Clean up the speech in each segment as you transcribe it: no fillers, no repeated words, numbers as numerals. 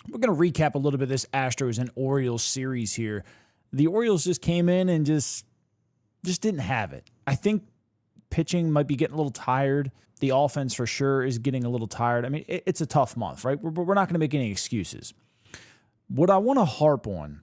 We're going to recap a little bit of this Astros and Orioles series here. The Orioles just came in and just didn't have it. I think pitching might be getting a little tired. The offense for sure is getting a little tired. I mean, it's a tough month, right? We're not going to make any excuses. What I want to harp on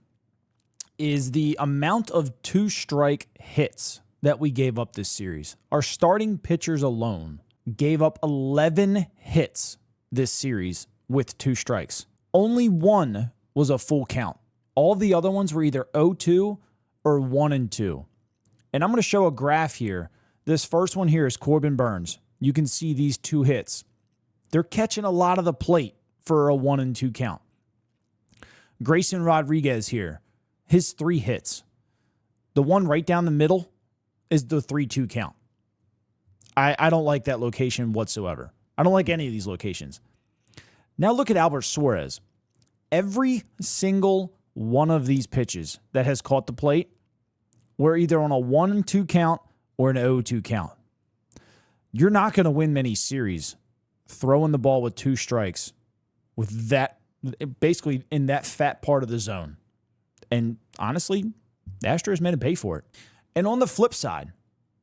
is the amount of two-strike hits that we gave up this series. Our starting pitchers alone gave up 11 hits this series with 2 strikes. Only one was a full count. All the other ones were either 0-2 or 1-2. And I'm going to show a graph here. This first one here is Corbin Burns. You can see these 2 hits. They're catching a lot of the plate for a 1-2 count. Grayson Rodriguez here, his 3 hits. The one right down the middle is the 3-2 count. I don't like that location whatsoever. I don't like any of these locations. Now look at Albert Suarez. Every single one of these pitches that has caught the plate were either on a 1-2 count or an 0-2 count. You're not going to win many series throwing the ball with 2 strikes with that, basically in that fat part of the zone. And honestly, the Astros made him pay for it. And on the flip side,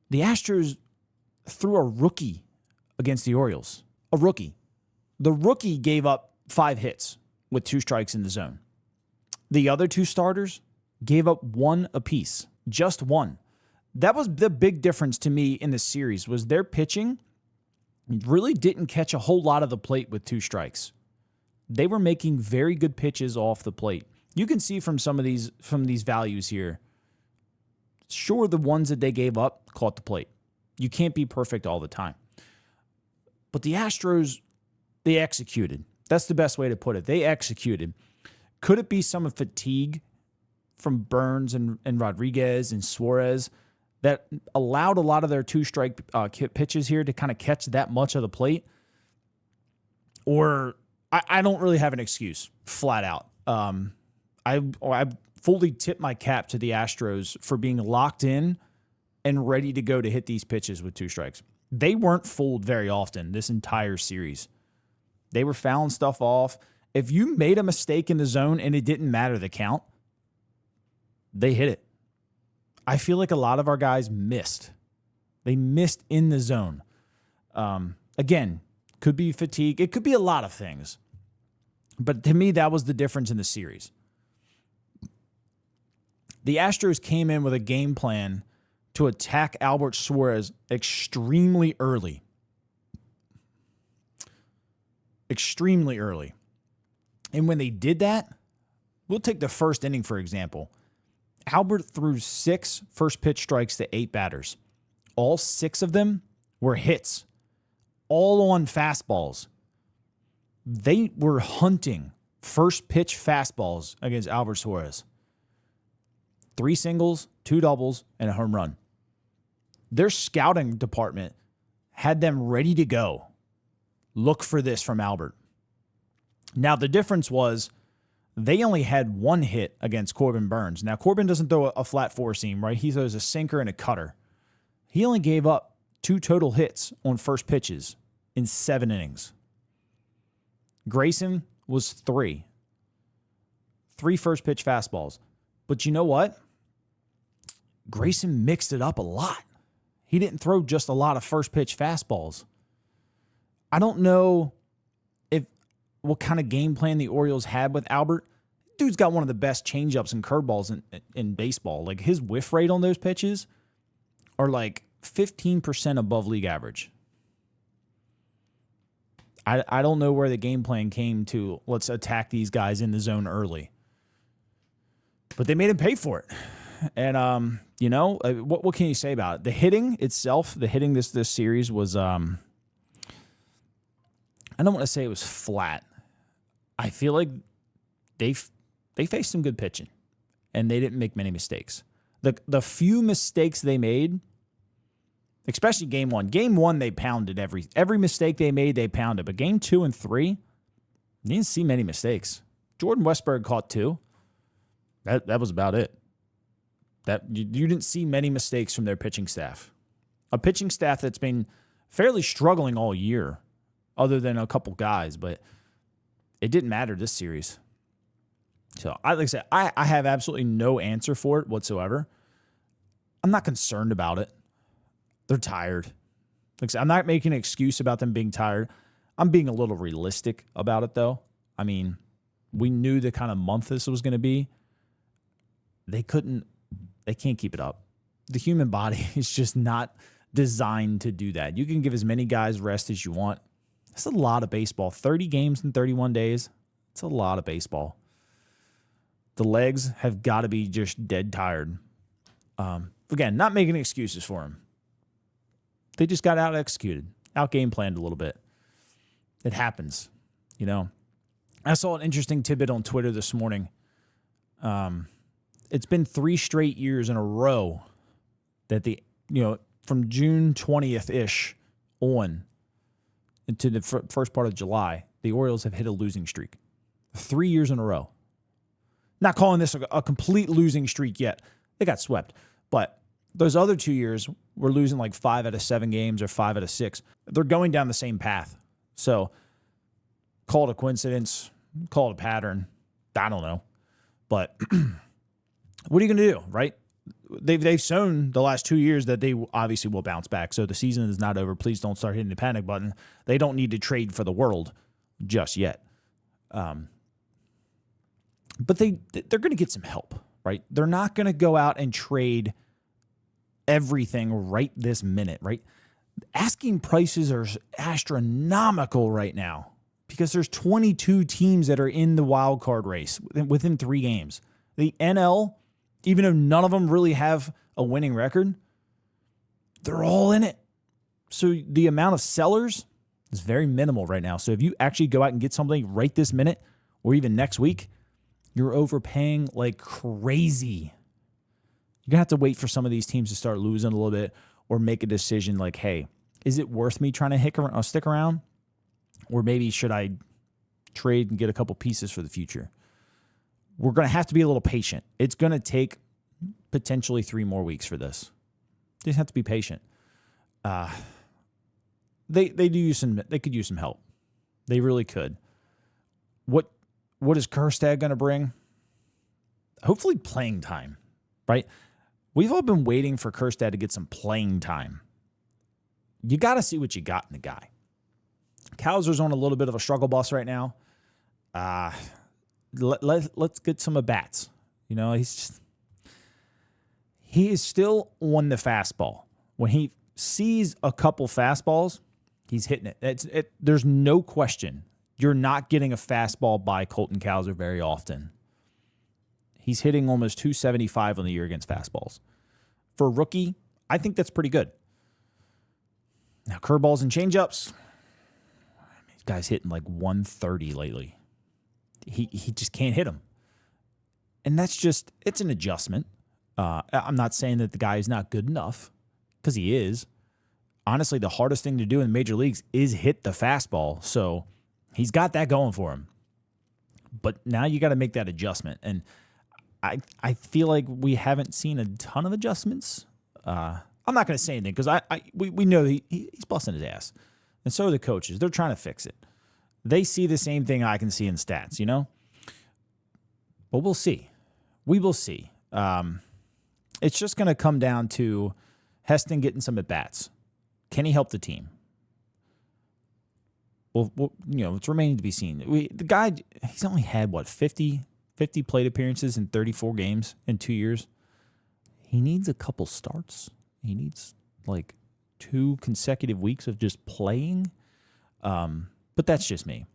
the Astros threw a rookie against the Orioles. A rookie. The rookie gave up 5 hits with 2 strikes in the zone. The other 2 starters gave up 1 apiece. Just 1. That was the big difference to me in the series, was their pitching really didn't catch a whole lot of the plate with 2 strikes. They were making very good pitches off the plate. You can see from some of these values here. Sure, the ones that they gave up caught the plate. You can't be perfect all the time. But the Astros, they executed. That's the best way to put it. They executed. Could it be some fatigue from Burns and Rodriguez and Suarez that allowed a lot of their 2-strike pitches here to kind of catch that much of the plate? Or I don't really have an excuse, flat out. I fully tip my cap to the Astros for being locked in and ready to go to hit these pitches with 2 strikes. They weren't fooled very often this entire series. They were fouling stuff off. If you made a mistake in the zone and it didn't matter the count, they hit it. I feel like a lot of our guys missed. They missed in the zone. Again, could be fatigue. It could be a lot of things. But to me, that was the difference in the series. The Astros came in with a game plan to attack Albert Suarez extremely early. Extremely early. And when they did that, we'll take the first inning, for example. Albert threw 6 first pitch strikes to 8 batters. All 6 of them were hits, all on fastballs. They were hunting first pitch fastballs against Albert Suarez. 3 singles, 2 doubles, and a home run. Their scouting department had them ready to go. Look for this from Albert. Now, the difference was they only had 1 hit against Corbin Burns. Now, Corbin doesn't throw a flat 4-seam, right? He throws a sinker and a cutter. He only gave up 2 total hits on first pitches in 7 innings. Grayson was 3. 3 first pitch fastballs. But you know what? Grayson mixed it up a lot. He didn't throw just a lot of first pitch fastballs. I don't know what kind of game plan the Orioles had with Albert. Dude's got one of the best changeups and curveballs in baseball. Like, his whiff rate on those pitches are like 15% above league average. I don't know where the game plan came to, let's attack these guys in the zone early. But they made him pay for it. And, what can you say about it? The hitting itself, this series was, I don't want to say it was flat. I feel like they faced some good pitching, and they didn't make many mistakes. The few mistakes they made, especially game 1. Game 1, they pounded every mistake they made, they pounded. But game 2 and 3, you didn't see many mistakes. Jordan Westberg caught 2. That was about it. That you didn't see many mistakes from their pitching staff. A pitching staff that's been fairly struggling all year, other than a couple guys, but it didn't matter this series. So, like I said, I have absolutely no answer for it whatsoever. I'm not concerned about it. They're tired. Like I said, I'm not making an excuse about them being tired. I'm being a little realistic about it, though. I mean, we knew the kind of month this was going to be. They can't keep it up. The human body is just not designed to do that. You can give as many guys rest as you want. That's a lot of baseball. 30 games in 31 days. It's a lot of baseball. The legs have got to be just dead tired. Again, not making excuses for them. They just got out-executed, out-game planned a little bit. It happens, you know. I saw an interesting tidbit on Twitter this morning. It's been 3 straight years in a row that from June 20th-ish on into the first part of July, the Orioles have hit a losing streak. 3 years in a row. Not calling this a complete losing streak yet. They got swept. But those other 2 years, we're losing like 5 out of 7 games or 5 out of 6. They're going down the same path. So call it a coincidence, call it a pattern. I don't know. But what are you going to do, right? They've shown the last 2 years that they obviously will bounce back. So the season is not over. Please don't start hitting the panic button. They don't need to trade for the world just yet. But they're going to get some help, right? They're not going to go out and trade everything right this minute, right? Asking prices are astronomical right now because there's 22 teams that are in the wild card race within 3 games. The NL, even though none of them really have a winning record, they're all in it. So the amount of sellers is very minimal right now. So if you actually go out and get something right this minute or even next week, you're overpaying like crazy. You're going to have to wait for some of these teams to start losing a little bit or make a decision like, hey, is it worth me trying to stick around? Or maybe should I trade and get a couple pieces for the future? We're going to have to be a little patient. It's going to take potentially 3 more weeks for this. You just have to be patient. They could use some help. They really could. What is Kjerstad going to bring? Hopefully playing time, right? We've all been waiting for Kjerstad to get some playing time. You got to see what you got in the guy. Kowser's on a little bit of a struggle bus right now. Let's get some at-bats. You know, he is still on the fastball. When he sees a couple fastballs, he's hitting it. There's no question. You're not getting a fastball by Colton Kowser very often. He's hitting almost 275 on the year against fastballs. For a rookie, I think that's pretty good. Now, curveballs and changeups, this guy's hitting like 130 lately. He just can't hit them. And it's an adjustment. I'm not saying that the guy is not good enough, because he is. Honestly, the hardest thing to do in major leagues is hit the fastball. So he's got that going for him. But now you got to make that adjustment. And I feel like we haven't seen a ton of adjustments. I'm not going to say anything because we know he's busting his ass. And so are the coaches. They're trying to fix it. They see the same thing I can see in stats, you know? But we'll see. We will see. It's just going to come down to Heston getting some at-bats. Can he help the team? Well, it's remaining to be seen. The guy, he's only had, 50 plate appearances in 34 games in 2 years. He needs a couple starts. He needs, 2 consecutive weeks of just playing. But that's just me.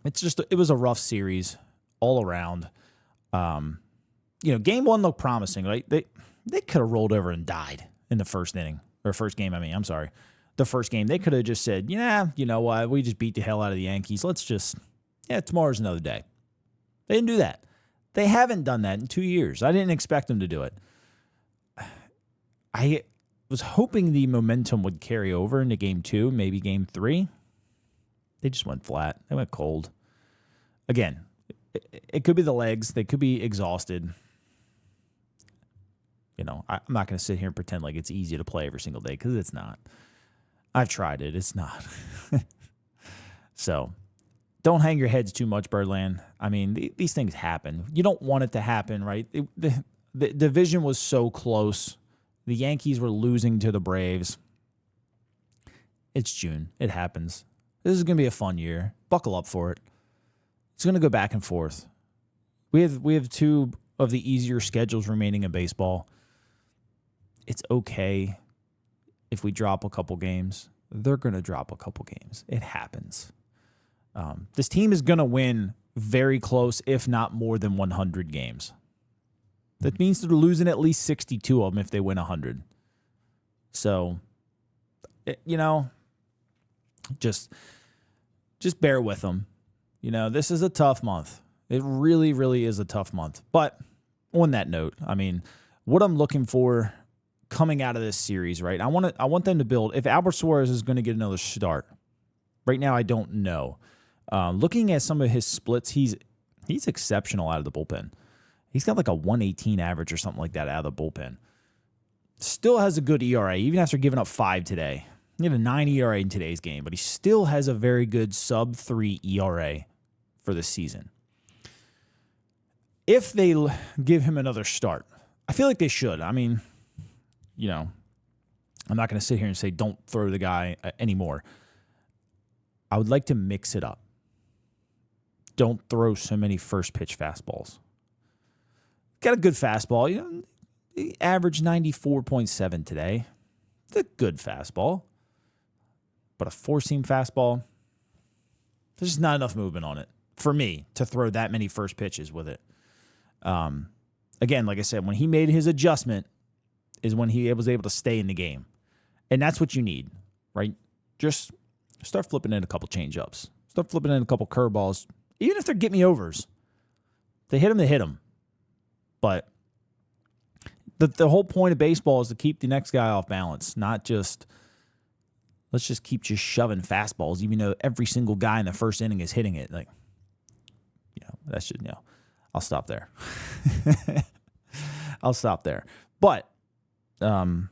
It was a rough series all around. Game 1 looked promising, right? They could have rolled over and died in the first inning. Or first game, I'm sorry. The first game, they could have just said, yeah, you know what? We just beat the hell out of the Yankees. Tomorrow's another day. They didn't do that. They haven't done that in 2 years. I didn't expect them to do it. I was hoping the momentum would carry over into game 2, maybe game 3. They just went flat. They went cold. Again, it could be the legs. They could be exhausted. I'm not going to sit here and pretend like it's easy to play every single day because it's not. I've tried it. It's not. So don't hang your heads too much, Birdland. I mean, these things happen. You don't want it to happen, right? The division was so close. The Yankees were losing to the Braves. It's June. It happens. This is going to be a fun year. Buckle up for it. It's going to go back and forth. We have two of the easier schedules remaining in baseball. It's okay if we drop a couple games. They're going to drop a couple games. It happens. This team is going to win very close, if not more than 100 games. That means they're losing at least 62 of them if they win 100. So, just bear with them. This is a tough month. It really, really is a tough month. But on that note, I mean, what I'm looking for coming out of this series, right? I want them to build. If Albert Suarez is going to get another start, right now I don't know. Looking at some of his splits, he's exceptional out of the bullpen. He's got like a 118 average or something like that out of the bullpen. Still has a good ERA, even after giving up 5 today. He had a 9 ERA in today's game, but he still has a very good sub-3 ERA for the season. If they give him another start, I feel like they should. I mean, I'm not going to sit here and say don't throw the guy anymore. I would like to mix it up. Don't throw so many first pitch fastballs. Got a good fastball. He averaged 94.7 today. It's a good fastball. But a four-seam fastball, there's just not enough movement on it for me to throw that many first pitches with it. Again, like I said, when he made his adjustment is when he was able to stay in the game. And that's what you need, right? Just start flipping in a couple change-ups. Start flipping in a couple curveballs. Even if they're get-me-overs. They hit them. But the whole point of baseball is to keep the next guy off balance, not just let's just keep shoving fastballs, even though every single guy in the first inning is hitting it. Like, that's just, I'll stop there. I'll stop there. But, hopefully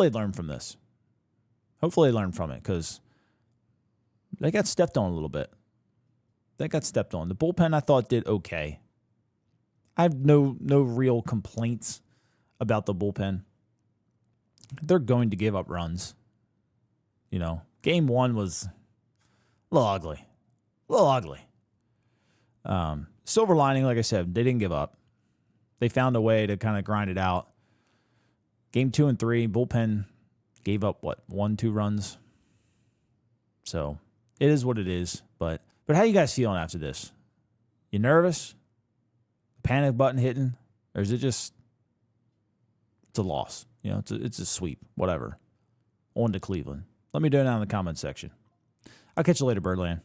they learn from this. Hopefully they learn from it because they got stepped on a little bit. The bullpen, I thought, did okay. I have no real complaints about the bullpen. They're going to give up runs. Game 1 was a little ugly. Silver lining, like I said, they didn't give up. They found a way to kind of grind it out. Game 2 and 3, bullpen gave up, 1-2 runs? So it is what it is. But how you guys feeling after this? You nervous? Panic button hitting? Or is it just, it's a loss? It's a sweep, whatever. On to Cleveland. Let me know down in the comment section. I'll catch you later, Birdland.